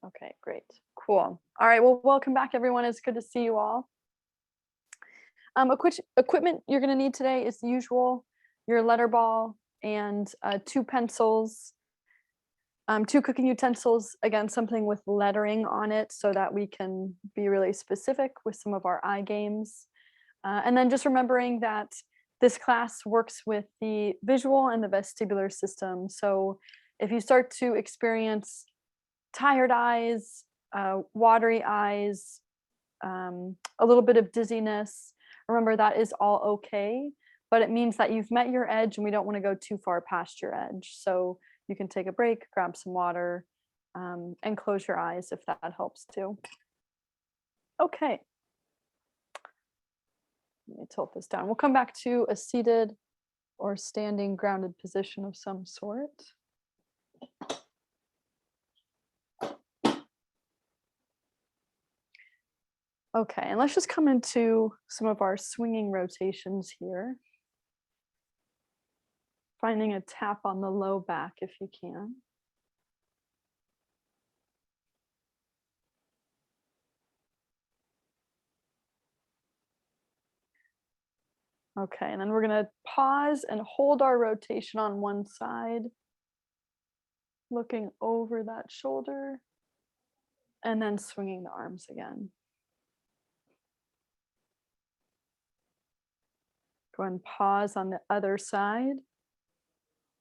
Okay, great. Cool. All right, well, welcome back, everyone. It's good to see you all. Equipment you're going to need today is the usual, your Letterball and 2 pencils, 2 cooking utensils, again, something with lettering on it so that we can be really specific with some of our eye games. And then just remembering that this class works with the visual and the vestibular system. So if you start to experience tired eyes, watery eyes, a little bit of dizziness, remember that is all okay, but it means that you've met your edge and we don't want to go too far past your edge. So you can take a break, grab some water, and close your eyes if that helps too. Okay. Let me tilt this down. We'll come back to a seated or standing grounded position of some sort. Okay, and let's just come into some of our swinging rotations here. Finding a tap on the low back if you can. Okay, and then we're going to pause and hold our rotation on one side, looking over that shoulder, and then swinging the arms again. Go and pause on the other side,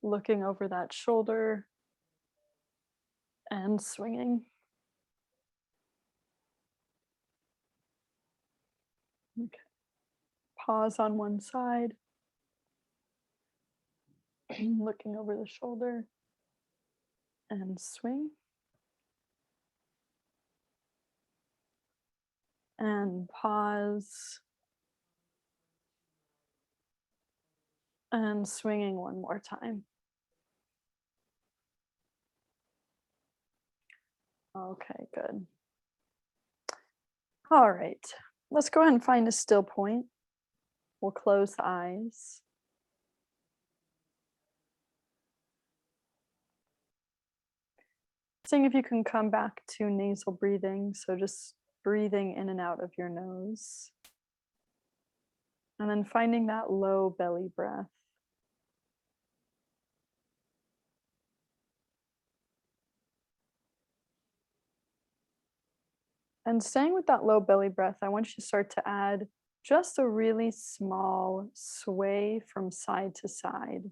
looking over that shoulder and swinging. Okay. Pause on one side, looking over the shoulder and swing. And pause. And swinging one more time. Okay, good. All right, let's go ahead and find a still point. We'll close the eyes. Seeing if you can come back to nasal breathing, so just breathing in and out of your nose. And then finding that low belly breath. And staying with that low belly breath, I want you to start to add just a really small sway from side to side.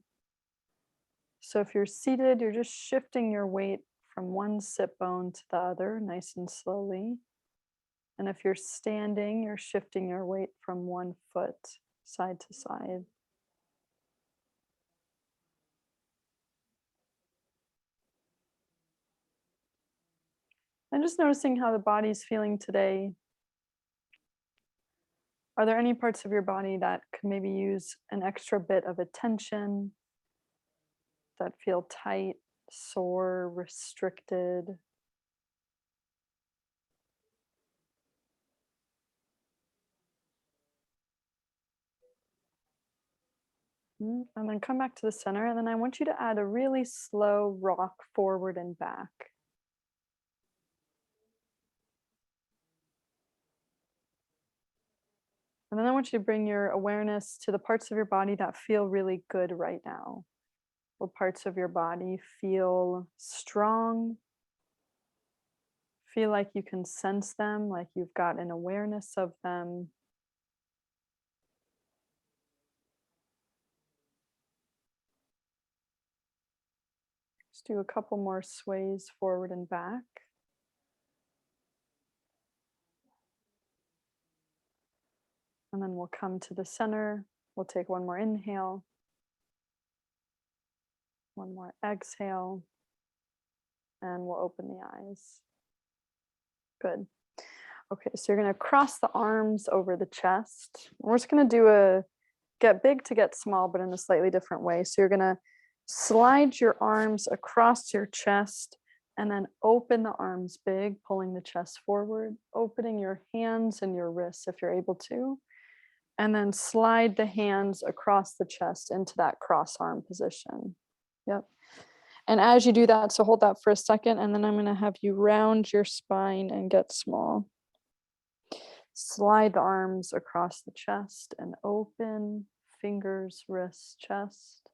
So if you're seated, you're just shifting your weight from one sit bone to the other, nice and slowly. And if you're standing, you're shifting your weight from one foot side to side. And just noticing how the body's feeling today. Are there any parts of your body that could maybe use an extra bit of attention, that feel tight, sore, restricted? And then come back to the center, and then I want you to add a really slow rock forward and back. And then I want you to bring your awareness to the parts of your body that feel really good right now. What parts of your body feel strong? Feel like you can sense them, like you've got an awareness of them. Just do a couple more sways forward and back. And then we'll come to the center. We'll take one more inhale. One more exhale. And we'll open the eyes. Good. Okay, so you're going to cross the arms over the chest. We're just going to do a get big to get small, but in a slightly different way. So you're going to slide your arms across your chest and then open the arms big, pulling the chest forward, opening your hands and your wrists if you're able to, and then slide the hands across the chest into that cross arm position. Yep. And as you do that, so hold that for a second, and then I'm going to have you round your spine and get small. Slide the arms across the chest and open, fingers, wrists, chest.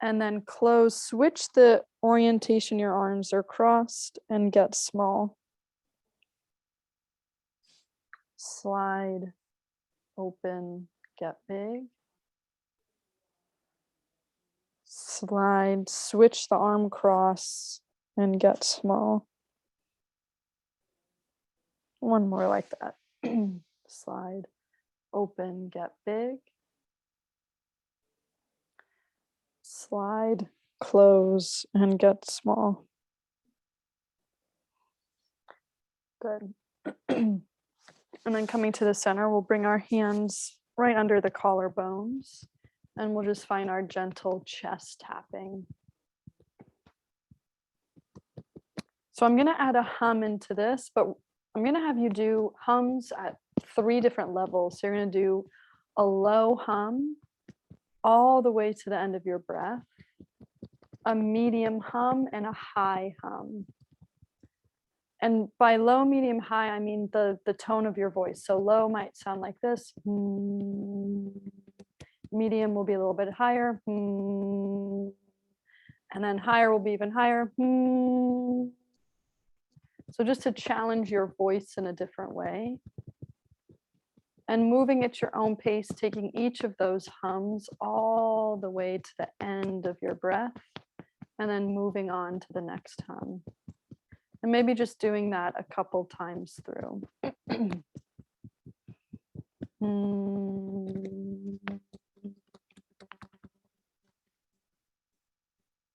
And then close, switch the orientation your arms are crossed and get small. Slide, open, get big. Slide, switch the arm cross and get small. One more like that. Slide, open, get big. Slide, close, and get small. Good. And then coming to the center, we'll bring our hands right under the collarbones, and we'll just find our gentle chest tapping. So I'm going to add a hum into this, but I'm going to have you do hums at 3 different levels. So you're going to do a low hum all the way to the end of your breath, a medium hum, and a high hum. And by low, medium, high, I mean the tone of your voice. So low might sound like this. Medium will be a little bit higher. And then higher will be even higher. So just to challenge your voice in a different way. And moving at your own pace, taking each of those hums all the way to the end of your breath, and then moving on to the next hum. And maybe just doing that a couple times through.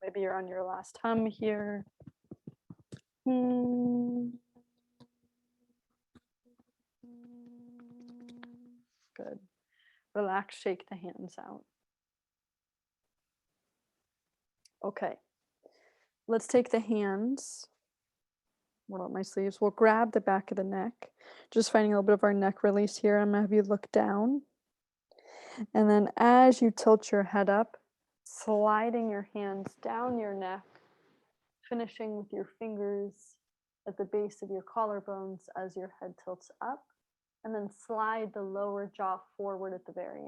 Maybe you're on your last hum here. Good. Relax, shake the hands out. Okay. Let's take the hands. Roll up my sleeves. We'll grab the back of the neck. Just finding a little bit of our neck release here. I'm going to have you look down. And then as you tilt your head up, sliding your hands down your neck, finishing with your fingers at the base of your collarbones as your head tilts up, and then slide the lower jaw forward at the very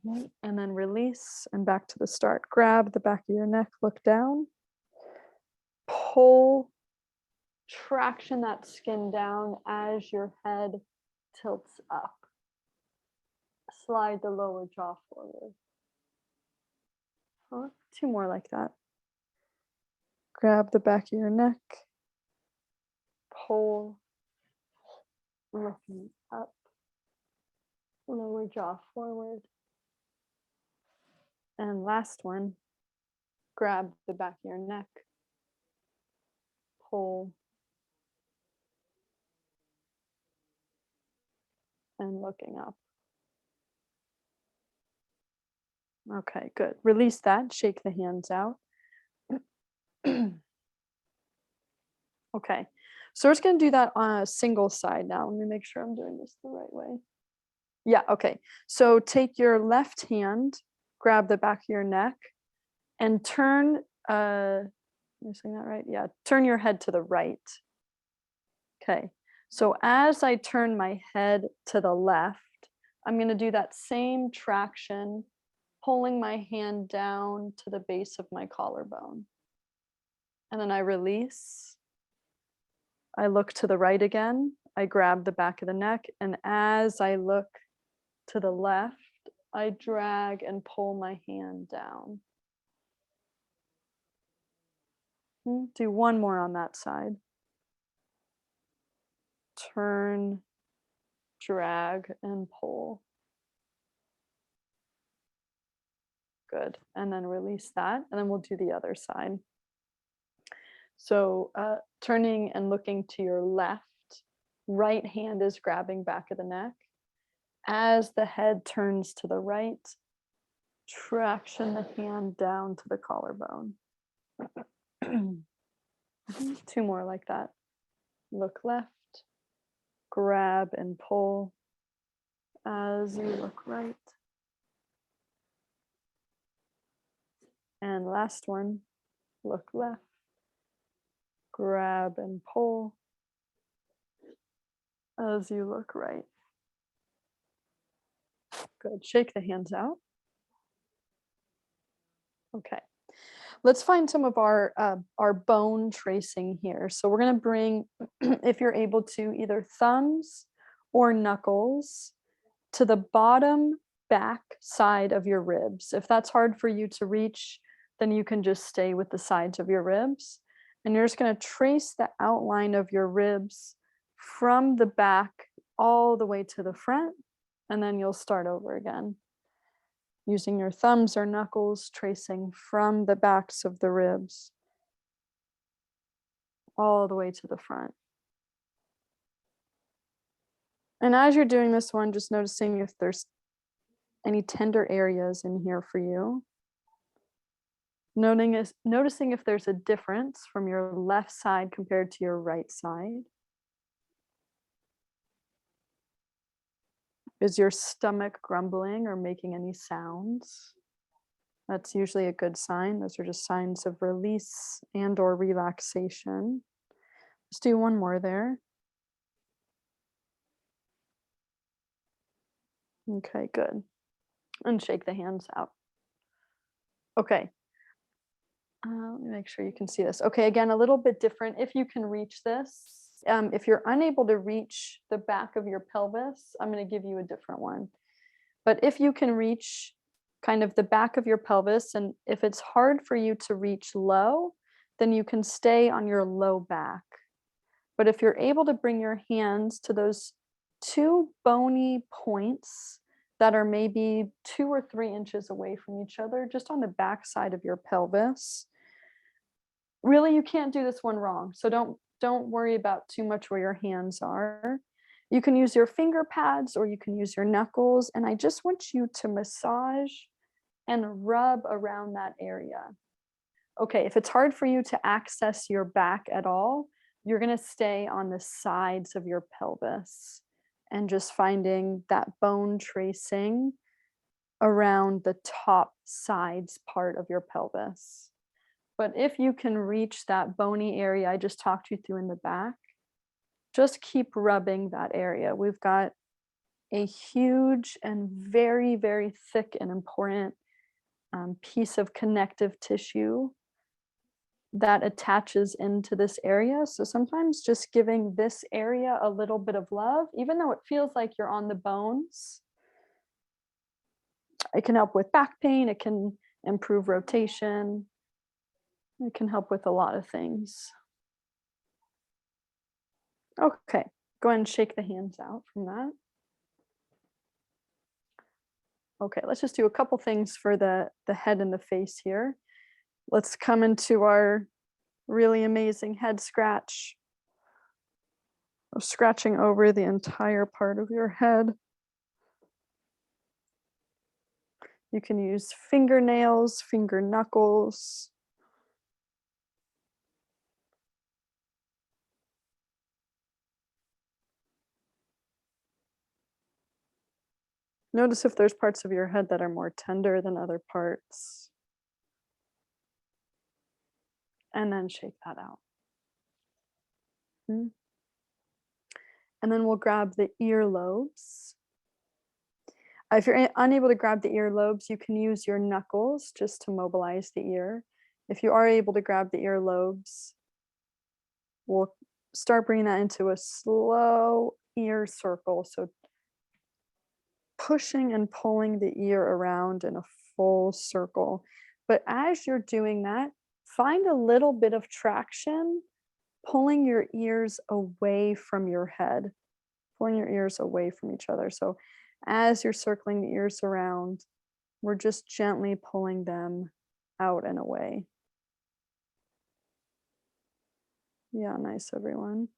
end. And then release and back to the start. Grab the back of your neck, look down, pull, traction that skin down as your head tilts up. Slide the lower jaw forward. 2 more like that. Grab the back of your neck, pull, looking up, lower jaw forward. And last one, grab the back of your neck, pull, and looking up. Okay, good. Release that, shake the hands out. Okay, so we're just going to do that on a single side now. Let me make sure I'm doing this the right way. Yeah, okay. So take your left hand, grab the back of your neck, and turn, am I saying that right? Yeah, turn your head to the right. Okay, so as I turn my head to the left, I'm going to do that same traction, pulling my hand down to the base of my collarbone. And then I release. I look to the right again. I grab the back of the neck. And as I look to the left, I drag and pull my hand down. Do one more on that side. Turn, drag, and pull. Good. And then release that. And then we'll do the other side. So turning and looking to your left, right hand is grabbing back of the neck. As the head turns to the right, traction the hand down to the collarbone. 2 more like that. Look left, grab and pull as you look right. And last one, look left, grab and pull as you look right. Good, shake the hands out. Okay, let's find some of our bone tracing here. So we're gonna bring, if you're able to, either thumbs or knuckles to the bottom back side of your ribs. If that's hard for you to reach, then you can just stay with the sides of your ribs. And you're just gonna trace the outline of your ribs from the back all the way to the front, and then you'll start over again. Using your thumbs or knuckles, tracing from the backs of the ribs all the way to the front. And as you're doing this one, just noticing if there's any tender areas in here for you. Noticing if there's a difference from your left side compared to your right side. Is your stomach grumbling or making any sounds? That's usually a good sign. Those are just signs of release and or relaxation. Let's do one more there. Okay, good. And shake the hands out. Okay. Let me make sure you can see this. Okay, again, a little bit different. If you can reach this, if you're unable to reach the back of your pelvis, I'm going to give you a different one. But if you can reach kind of the back of your pelvis, and if it's hard for you to reach low, then you can stay on your low back. But if you're able to bring your hands to those two bony points that are maybe 2 or 3 inches away from each other, just on the back side of your pelvis, really you can't do this one wrong. So don't worry about too much where your hands are. You can use your finger pads or you can use your knuckles. And I just want you to massage and rub around that area. Okay, if it's hard for you to access your back at all, you're gonna stay on the sides of your pelvis and just finding that bone tracing around the top sides part of your pelvis. But if you can reach that bony area I just talked you through in the back, just keep rubbing that area. We've got a huge and very, very thick and important piece of connective tissue that attaches into this area. So sometimes just giving this area a little bit of love, even though it feels like you're on the bones, it can help with back pain, it can improve rotation, it can help with a lot of things. Okay, go ahead and shake the hands out from that. Okay, let's just do a couple things for the head and the face here. Let's come into our really amazing head scratch. We're scratching over the entire part of your head. You can use fingernails, finger knuckles. Notice if there's parts of your head that are more tender than other parts. And then shake that out. And then we'll grab the earlobes. If you're unable to grab the earlobes, you can use your knuckles just to mobilize the ear. If you are able to grab the earlobes, we'll start bringing that into a slow ear circle. So pushing and pulling the ear around in a full circle. But as you're doing that, find a little bit of traction, pulling your ears away from your head, pulling your ears away from each other. So as you're circling the ears around, we're just gently pulling them out and away. Yeah, nice, everyone.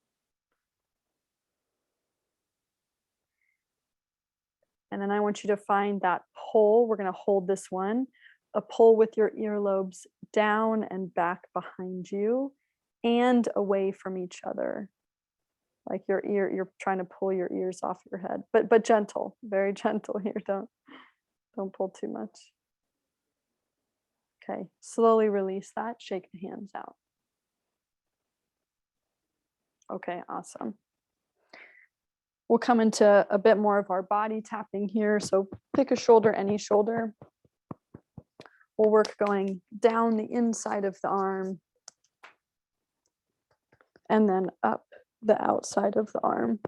And then I want you to find that pull. We're going to hold this one, a pull with your earlobes down and back behind you and away from each other. Like your ear, you're trying to pull your ears off your head, but gentle, very gentle here. Don't pull too much. Okay, slowly release that, shake the hands out. Okay, awesome. We'll come into a bit more of our body tapping here. So pick a shoulder, any shoulder. We'll work going down the inside of the arm and then up the outside of the arm.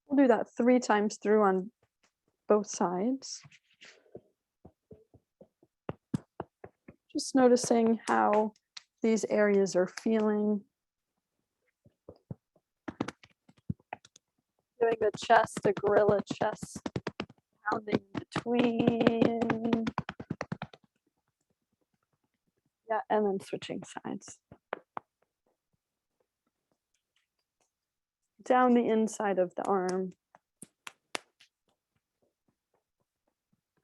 We'll do that 3 times through on both sides. Just noticing how these areas are feeling. Giving the chest a gorilla chest, pounding between. Yeah, and then switching sides. Down the inside of the arm.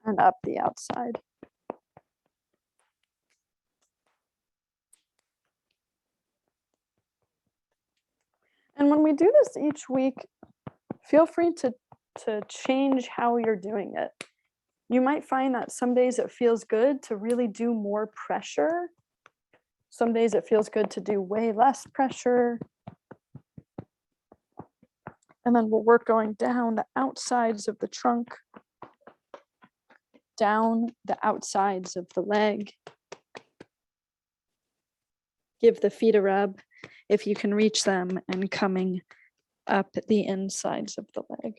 And up the outside. And when we do this each week, feel free to change how you're doing it. You might find that some days it feels good to really do more pressure. Some days it feels good to do way less pressure. And then we'll work going down the outsides of the trunk, down the outsides of the leg. Give the feet a rub if you can reach them, and coming up the insides of the leg.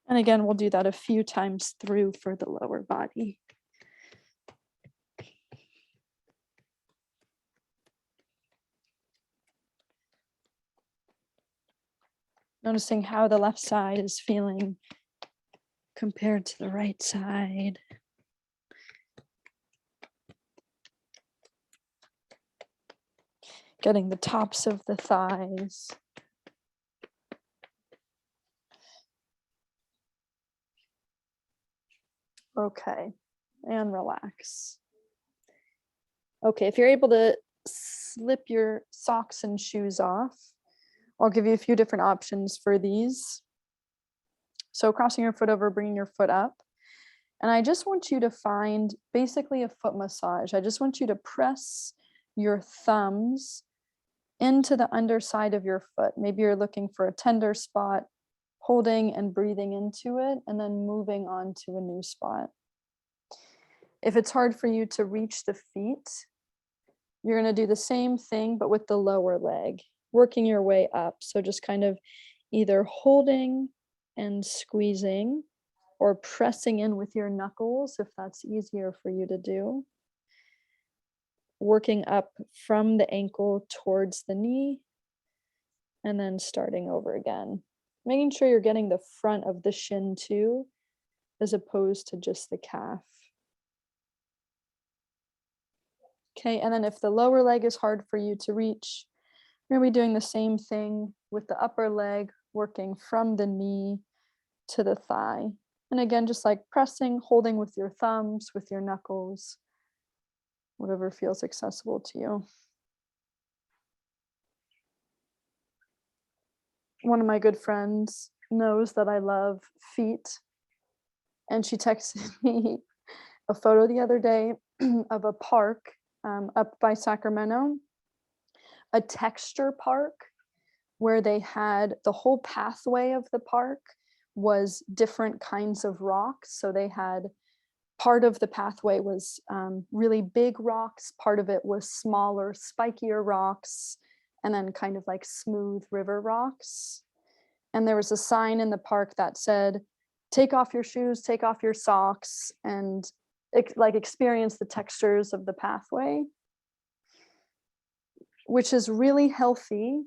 And again, we'll do that a few times through for the lower body. Noticing how the left side is feeling compared to the right side. Getting the tops of the thighs. Okay, and relax. Okay, if you're able to slip your socks and shoes off, I'll give you a few different options for these. So crossing your foot over, bringing your foot up. And I just want you to find basically a foot massage. I just want you to press your thumbs into the underside of your foot. Maybe you're looking for a tender spot, holding and breathing into it, and then moving on to a new spot. If it's hard for you to reach the feet, you're going to do the same thing, but with the lower leg, working your way up. So just kind of either holding and squeezing, or pressing in with your knuckles if that's easier for you to do. Working up from the ankle towards the knee, and then starting over again. Making sure you're getting the front of the shin too, as opposed to just the calf. Okay, and then if the lower leg is hard for you to reach, you're gonna be doing the same thing with the upper leg, working from the knee to the thigh. And again, just like pressing, holding with your thumbs, with your knuckles, whatever feels accessible to you. One of my good friends knows that I love feet, and she texted me a photo the other day of a park up by Sacramento, a texture park where they had the whole pathway of the park was different kinds of rocks. So they had part of the pathway was really big rocks, part of it was smaller, spikier rocks, and then kind of like smooth river rocks. And there was a sign in the park that said, take off your shoes, take off your socks, and like experience the textures of the pathway, which is really healthy.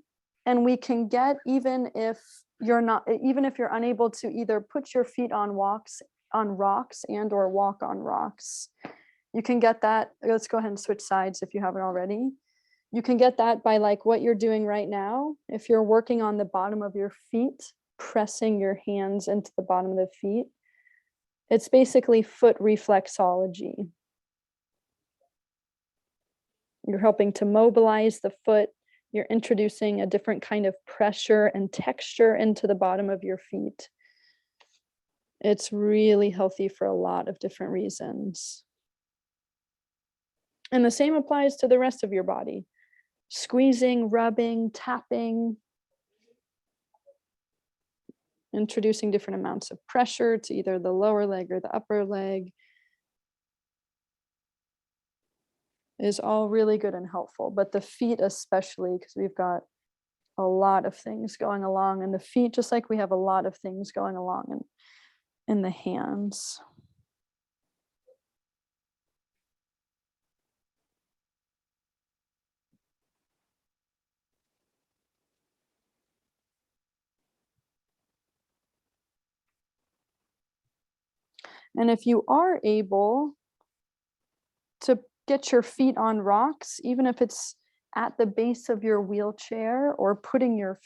And we can get, even if you're unable to either put your feet on rocks and or walk on rocks, you can get that. Let's go ahead and switch sides if you haven't already. You can get that by like what you're doing right now. If you're working on the bottom of your feet, pressing your hands into the bottom of the feet, it's basically foot reflexology. You're helping to mobilize the foot, You're introducing a different kind of pressure and texture into the bottom of your feet. It's really healthy for a lot of different reasons. And the same applies to the rest of your body. Squeezing, rubbing, tapping, introducing different amounts of pressure to either the lower leg or the upper leg is all really good and helpful. But the feet especially, because we've got a lot of things going along in the feet, just like we have a lot of things going along in the hands. And if you are able to get your feet on rocks, even if it's at the base of your wheelchair, or taking your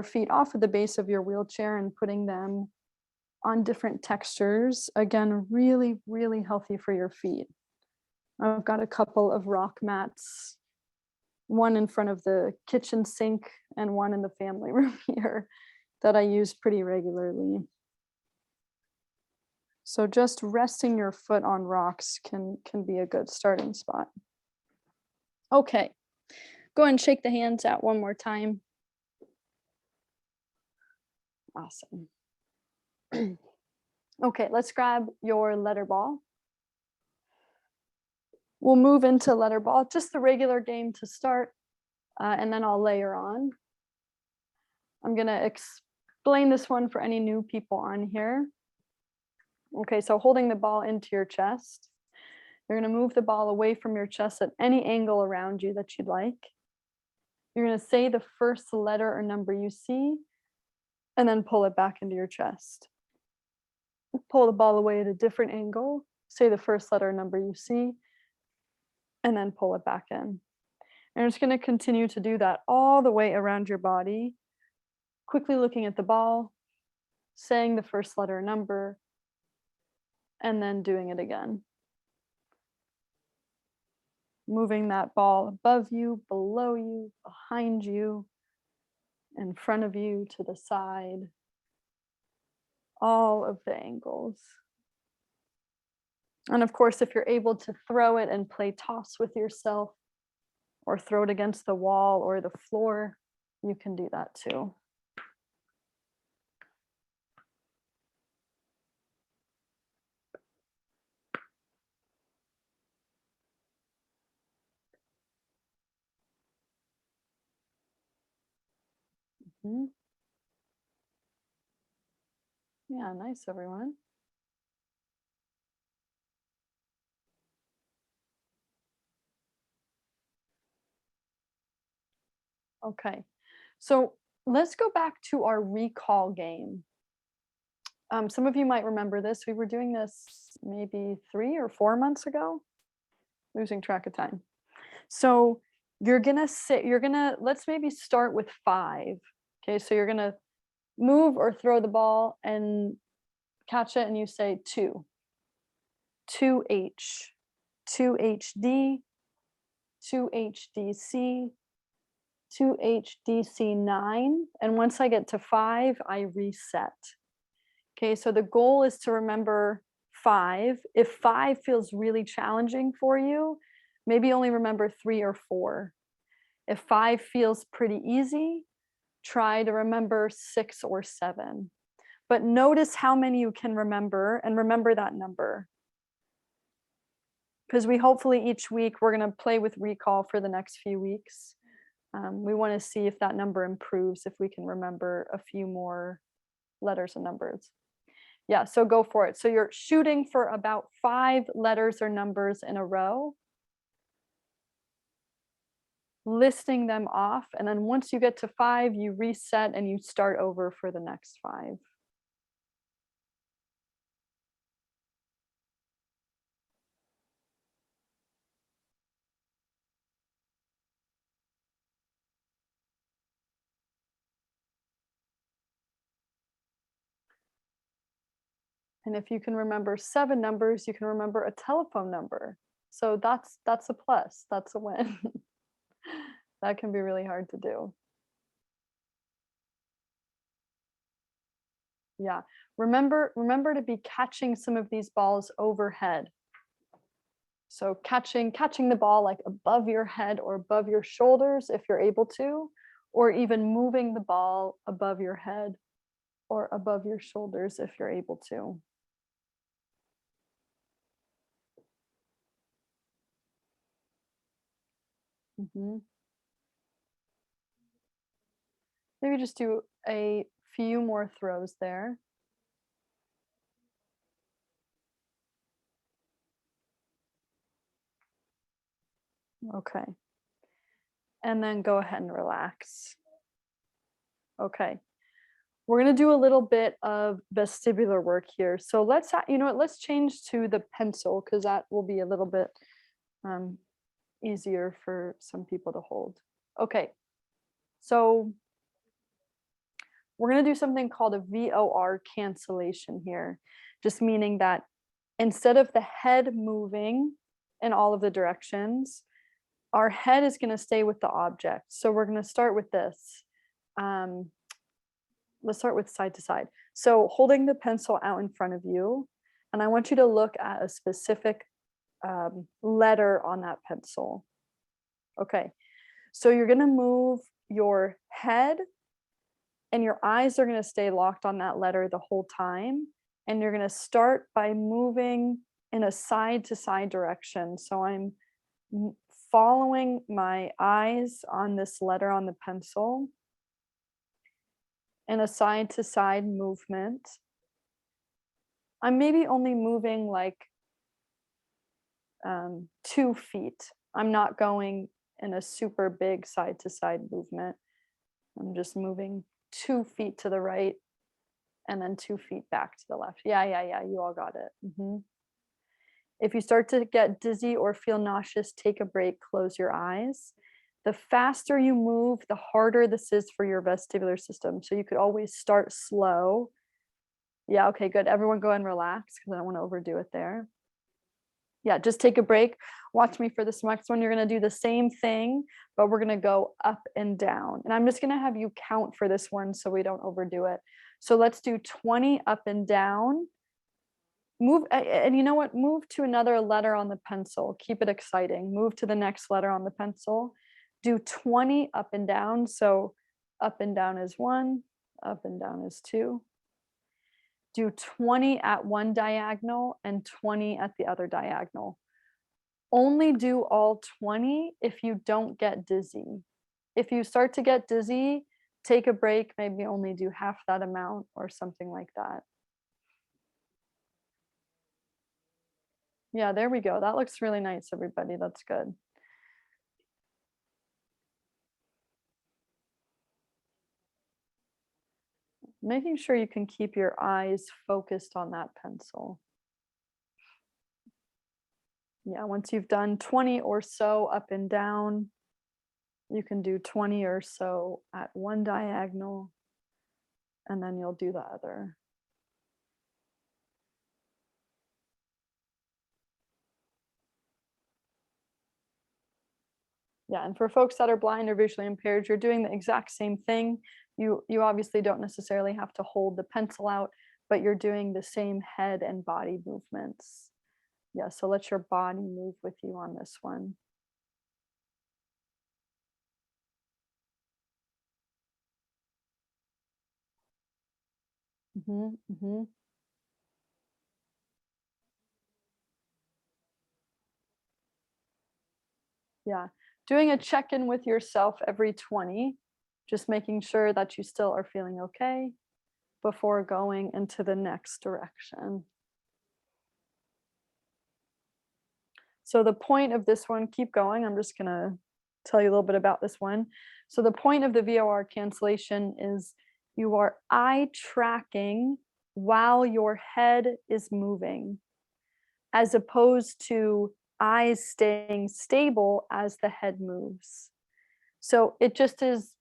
feet off of the base of your wheelchair and putting them on different textures, again, really, really healthy for your feet. I've got a couple of rock mats, one in front of the kitchen sink and one in the family room here that I use pretty regularly. So just resting your foot on rocks can be a good starting spot. Okay, go ahead and shake the hands out one more time. Awesome. Okay, let's grab your Letterball. We'll move into Letterball, just the regular game to start, and then I'll layer on. I'm gonna explain this one for any new people on here. Okay, so holding the ball into your chest, you're gonna move the ball away from your chest at any angle around you that you'd like. You're gonna say the first letter or number you see, and then pull it back into your chest. Pull the ball away at a different angle, say the first letter or number you see, and then pull it back in. And you're just gonna continue to do that all the way around your body, quickly looking at the ball, saying the first letter or number, and then doing it again. Moving that ball above you, below you, behind you, in front of you, to the side, all of the angles. And of course, if you're able to throw it and play toss with yourself, or throw it against the wall or the floor, you can do that too. Mhm. Yeah, nice, everyone. Okay, so let's go back to our recall game. Some of you might remember this. We were doing this maybe 3 or 4 months ago, losing track of time. So let's maybe start with 5. Okay, so you're gonna move or throw the ball and catch it, and you say 2, 2H, 2HD, 2HDC, 2HDC9, and once I get to 5, I reset. Okay, so the goal is to remember 5. If 5 feels really challenging for you, maybe only remember 3 or 4. If 5 feels pretty easy, try to remember 6 or 7. But notice how many you can remember, and remember that number. Because we hopefully each week we're going to play with recall for the next few weeks. We want to see if that number improves, if we can remember a few more letters and numbers. Yeah, so go for it. So you're shooting for about 5 letters or numbers in a row, listing them off, and then once you get to 5, you reset and you start over for the next 5. And if you can remember 7 numbers, you can remember a telephone number. So that's a plus, that's a win. That can be really hard to do. Yeah. Remember to be catching some of these balls overhead. So catching the ball like above your head or above your shoulders if you're able to, or even moving the ball above your head or above your shoulders if you're able to. Mhm. Maybe just do a few more throws there. Okay. And then go ahead and relax. Okay. We're going to do a little bit of vestibular work here. So you know what, let's change to the pencil because that will be a little bit um, easier for some people to hold. Okay. So we're going to do something called a VOR cancellation here, just meaning that instead of the head moving in all of the directions, our head is going to stay with the object. So we're going to start with this. Let's start with side to side. So holding the pencil out in front of you, and I want you to look at a specific letter on that pencil. Okay, so you're going to move your head and your eyes are going to stay locked on that letter the whole time. And you're going to start by moving in a side to side direction. So I'm following my eyes on this letter on the pencil in a side to side movement. I'm maybe only moving like 2 feet. I'm not going in a super big side to side movement. I'm just moving 2 feet to the right and then 2 feet back to the left. Yeah, you all got it. If you start to get dizzy or feel nauseous, take a break, close your eyes. The faster you move, the harder this is for your vestibular system. So you could always start slow. Yeah, okay, good. Everyone go and relax because I don't want to overdo it there. Yeah, just take a break. Watch me for this next one. You're going to do the same thing, but we're going to go up and down. And I'm just going to have you count for this one so we don't overdo it. So let's do 20 up and down. Move, and you know what? Move to another letter on the pencil. Keep it exciting. Move to the next letter on the pencil. Do 20 up and down. So up and down is 1, up and down is 2. Do 20 at one diagonal and 20 at the other diagonal. Only do all 20 if you don't get dizzy. If you start to get dizzy, take a break, maybe only do half that amount or something like that. Yeah, there we go. That looks really nice, everybody. That's good. Making sure you can keep your eyes focused on that pencil. Yeah, once you've done 20 or so up and down, you can do 20 or so at one diagonal, and then you'll do the other. Yeah, and for folks that are blind or visually impaired, you're doing the exact same thing. You obviously don't necessarily have to hold the pencil out, but you're doing the same head and body movements. Yeah, so let your body move with you on this one. Mm-hmm, mm-hmm. Yeah, doing a check-in with yourself every 20, just making sure that you still are feeling okay before going into the next direction. So the point of this one, keep going. I'm just gonna tell you a little bit about this one. So the point of the VOR cancellation is you are eye tracking while your head is moving, as opposed to eyes staying stable as the head moves. So it just is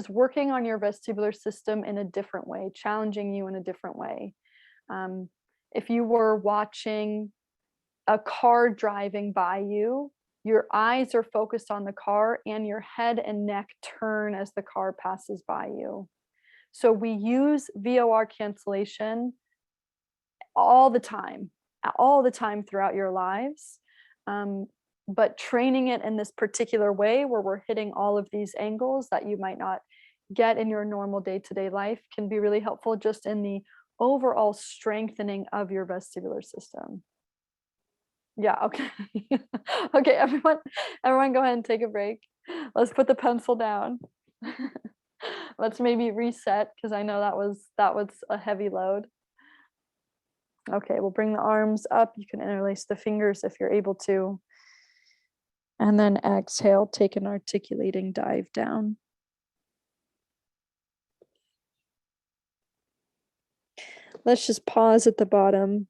working on your vestibular system in a different way, challenging you in a different way. If you were watching a car driving by you Your eyes are focused on the car and your head and neck turn as the car passes by you. So we use VOR cancellation all the time throughout your lives. But training it in this particular way where we're hitting all of these angles that you might not get in your normal day-to-day life can be really helpful just in the overall strengthening of your vestibular system. Yeah, okay. Okay, everyone go ahead and take a break. Let's put the pencil down. Let's maybe reset because I know that was a heavy load. Okay, we'll bring the arms up. You can interlace the fingers if you're able to. And then exhale, take an articulating dive down. Let's just pause at the bottom.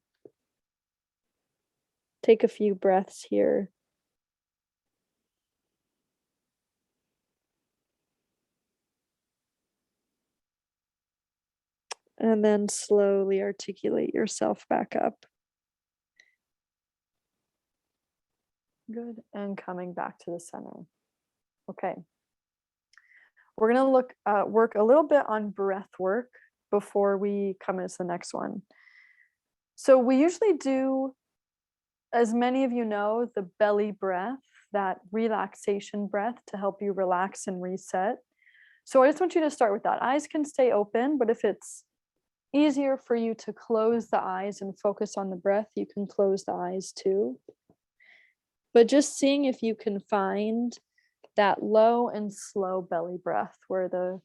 Take a few breaths here. And then slowly articulate yourself back up. Good. And coming back to the center. Okay. We're going to work a little bit on breath work before we come into the next one. So we usually do, as many of you know, the belly breath, that relaxation breath to help you relax and reset. So I just want you to start with that. Eyes can stay open, but if it's easier for you to close the eyes and focus on the breath, you can close the eyes too. But just seeing if you can find that low and slow belly breath where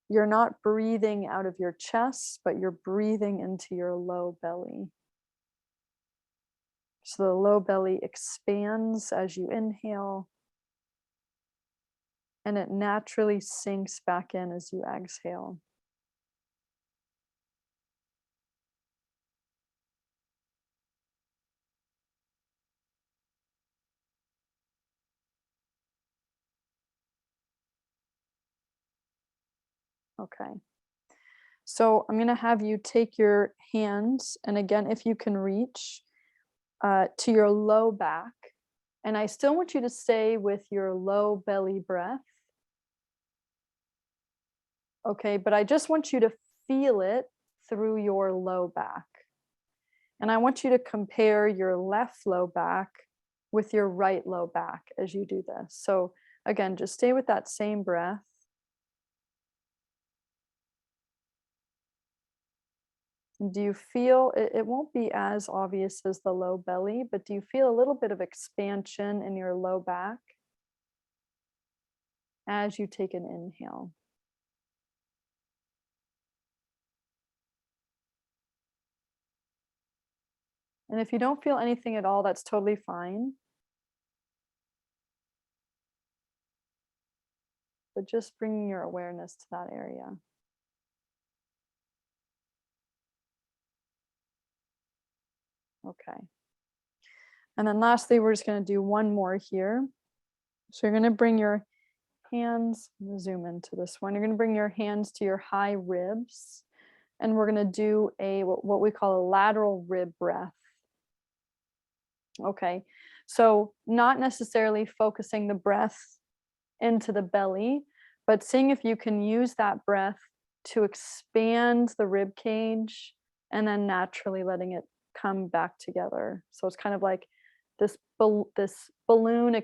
you're not breathing out of your chest, but you're breathing into your low belly. So the low belly expands as you inhale, and it naturally sinks back in as you exhale. Okay. So I'm going to have you take your hands, and again, if you can reach to your low back. And I still want you to stay with your low belly breath. Okay, but I just want you to feel it through your low back. And I want you to compare your left low back with your right low back as you do this. So again, just stay with that same breath. Do you feel, it won't be as obvious as the low belly, but do you feel a little bit of expansion in your low back as you take an inhale? And if you don't feel anything at all, that's totally fine. But just bringing your awareness to that area. Okay. And then lastly, we're just going to do one more here. So you're going to bring your hands, zoom into this one. You're going to bring your hands to your high ribs. And we're going to do what we call a lateral rib breath. Okay. So not necessarily focusing the breath into the belly, but seeing if you can use that breath to expand the rib cage and then naturally letting it come back together. So it's kind of like this balloon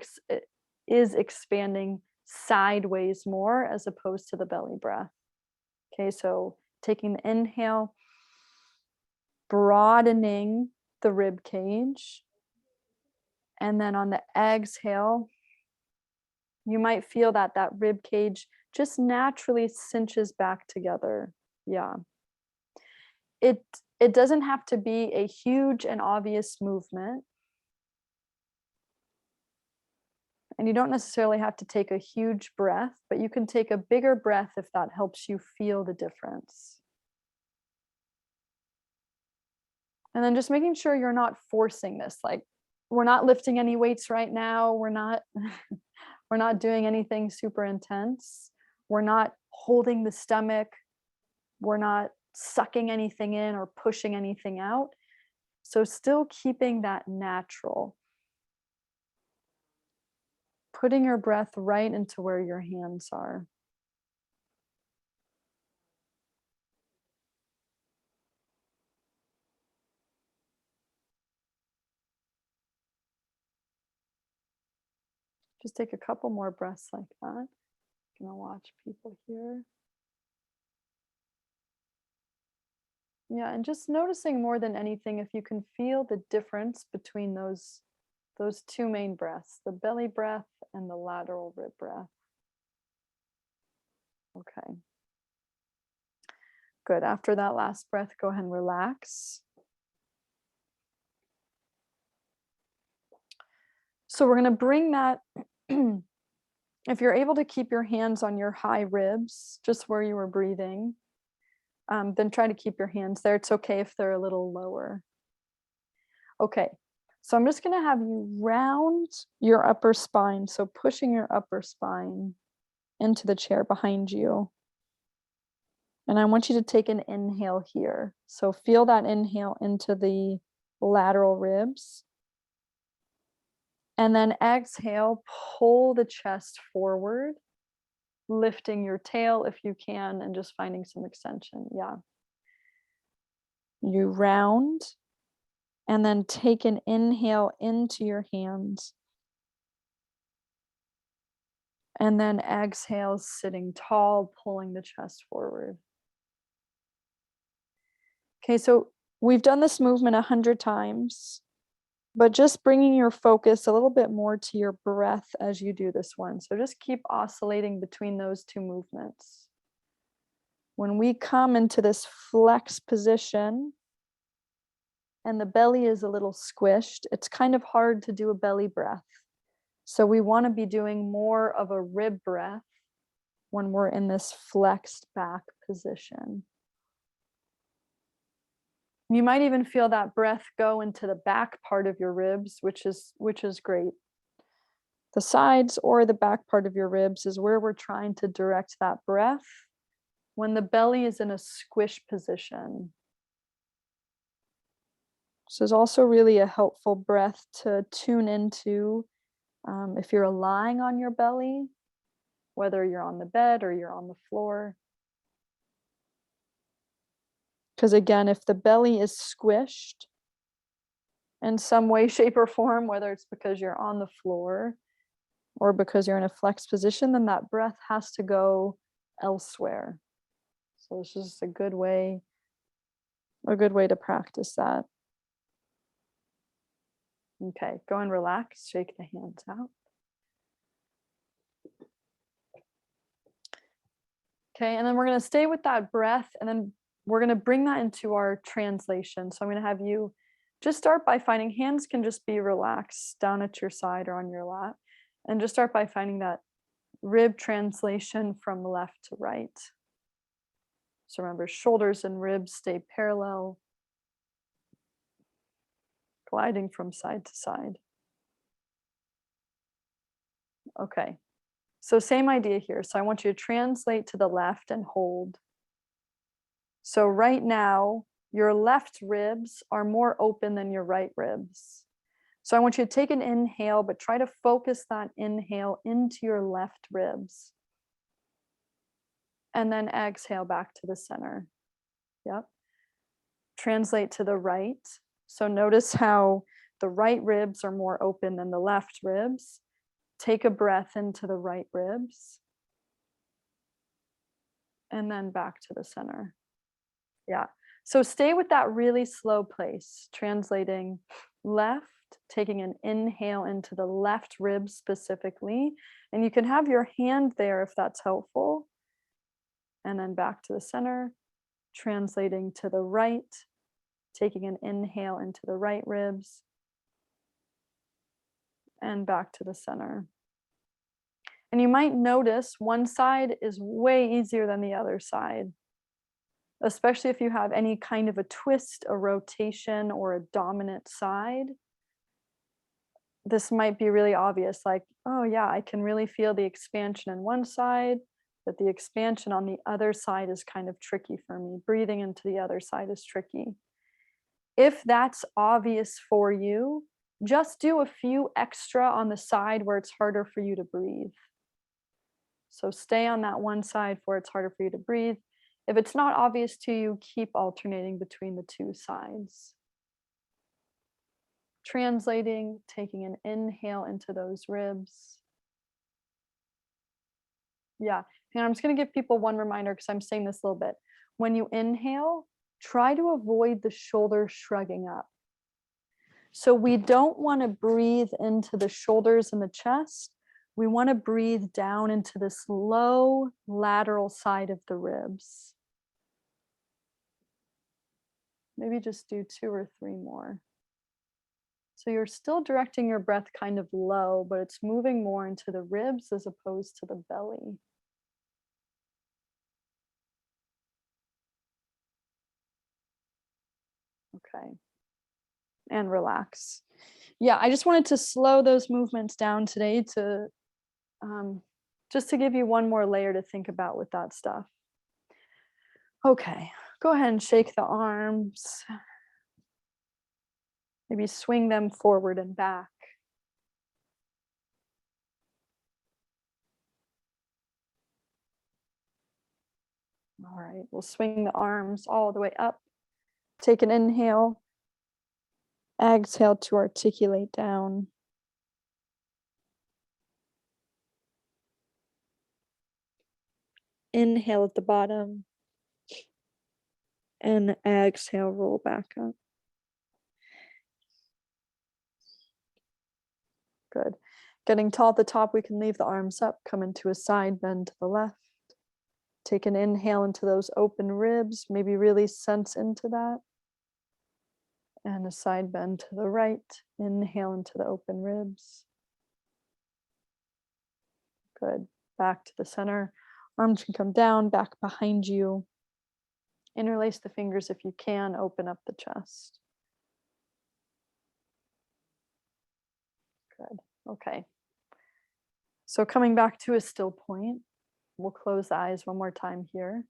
is expanding sideways more as opposed to the belly breath. Okay, so taking the inhale, broadening the rib cage, and then on the exhale, you might feel that rib cage just naturally cinches back together. Yeah. It doesn't have to be a huge and obvious movement. And you don't necessarily have to take a huge breath, but you can take a bigger breath if that helps you feel the difference. And then just making sure you're not forcing this. Like, we're not lifting any weights right now. We're not we're not doing anything super intense. We're not holding the stomach. We're not sucking anything in or pushing anything out. So still keeping that natural. putting your breath right into where your hands are. Just take a couple more breaths like that. I'm gonna watch people here. Yeah, and just noticing more than anything if you can feel the difference between those two main breaths, the belly breath and the lateral rib breath. Okay. Good. After that last breath, go ahead and relax. So we're going to bring that, if you're able to keep your hands on your high ribs, just where you were breathing, then try to keep your hands there. It's okay if they're a little lower. Okay. So I'm just going to have you round your upper spine. So pushing your upper spine into the chair behind you. And I want you to take an inhale here. So feel that inhale into the lateral ribs. And then exhale, pull the chest forward, lifting your tail if you can, and just finding some extension. Yeah. You round, and then take an inhale into your hands. And then exhale, sitting tall, pulling the chest forward. Okay, so we've done this movement 100 times, but just bringing your focus a little bit more to your breath as you do this one. So just keep oscillating between those two movements. When we come into this flex position and the belly is a little squished, it's kind of hard to do a belly breath. So we want to be doing more of a rib breath when we're in this flexed back position. You might even feel that breath go into the back part of your ribs, which is great. The sides or the back part of your ribs is where we're trying to direct that breath when the belly is in a squish position. This is also really a helpful breath to tune into if you're lying on your belly, whether you're on the bed or you're on the floor. Because again, if the belly is squished in some way, shape, or form, whether it's because you're on the floor or because you're in a flex position, then that breath has to go elsewhere. So this is a good way to practice that. Okay, go and relax, shake the hands out. Okay, and then we're going to stay with that breath, and then we're going to bring that into our translation. So I'm going to have you just start by finding hands can just be relaxed down at your side or on your lap, and just start by finding that rib translation from left to right. So remember, shoulders and ribs stay parallel, gliding from side to side. Okay, so same idea here. So I want you to translate to the left and hold. So right now, your left ribs are more open than your right ribs. So I want you to take an inhale, but try to focus that inhale into your left ribs. And then exhale back to the center. Yep. Translate to the right. So notice how the right ribs are more open than the left ribs. Take a breath into the right ribs. And then back to the center. Yeah. So stay with that really slow pace, translating left, taking an inhale into the left rib specifically. And you can have your hand there if that's helpful. And then back to the center, translating to the right, taking an inhale into the right ribs. And back to the center. And you might notice one side is way easier than the other side, especially if you have any kind of a twist, a rotation, or a dominant side. This might be really obvious, like, oh yeah, I can really feel the expansion in one side, but the expansion on the other side is kind of tricky for me. Breathing into the other side is tricky. If that's obvious for you, just do a few extra on the side where it's harder for you to breathe. So stay on that one side where it's harder for you to breathe. If it's not obvious to you, keep alternating between the two sides. Translating, taking an inhale into those ribs. Yeah, and I'm just going to give people one reminder because I'm saying this a little bit. When you inhale, try to avoid the shoulders shrugging up. So we don't want to breathe into the shoulders and the chest. We want to breathe down into this low lateral side of the ribs. Maybe just do 2 or 3 more. So you're still directing your breath kind of low, but it's moving more into the ribs as opposed to the belly. Okay. And relax. Yeah, I just wanted to slow those movements down today to just to give you one more layer to think about with that stuff. Okay, go ahead and shake the arms. Maybe swing them forward and back. All right, we'll swing the arms all the way up. Take an inhale. Exhale to articulate down. Inhale at the bottom. And exhale, roll back up. Good. Getting tall at the top, we can leave the arms up, come into a side bend to the left. Take an inhale into those open ribs, maybe really sense into that. And a side bend to the right. Inhale into the open ribs. Good. Back to the center. Arms can come down, back behind you. Interlace the fingers if you can, open up the chest. Good. Okay. So coming back to a still point, we'll close the eyes one more time here.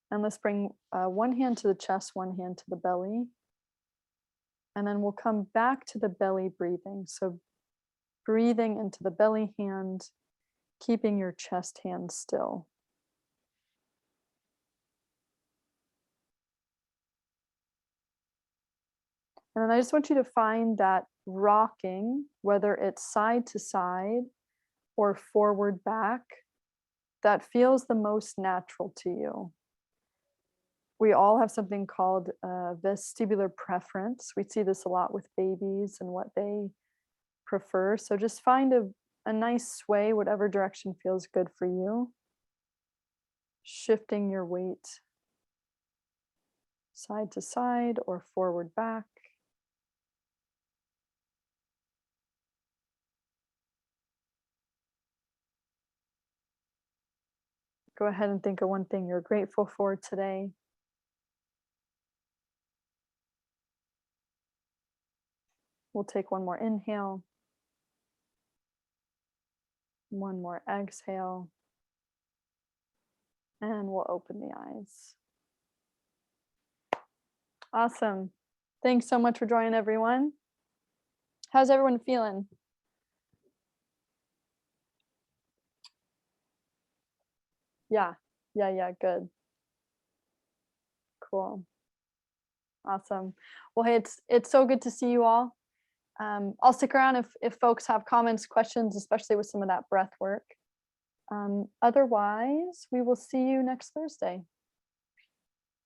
And let's bring one hand to the chest, one hand to the belly. And then we'll come back to the belly breathing. So breathing into the belly hand, keeping your chest hand still. And then I just want you to find that rocking, whether it's side to side or forward back, that feels the most natural to you. We all have something called vestibular preference. We see this a lot with babies and what they prefer. So just find a nice sway, whatever direction feels good for you. Shifting your weight side to side or forward back. Go ahead and think of one thing you're grateful for today. We'll take one more inhale. One more exhale. And we'll open the eyes. Awesome. Thanks so much for joining, everyone. How's everyone feeling? Yeah, good. Cool. Awesome. Well, hey, it's so good to see you all. I'll stick around if folks have comments, questions, especially with some of that breath work. Otherwise, we will see you next Thursday.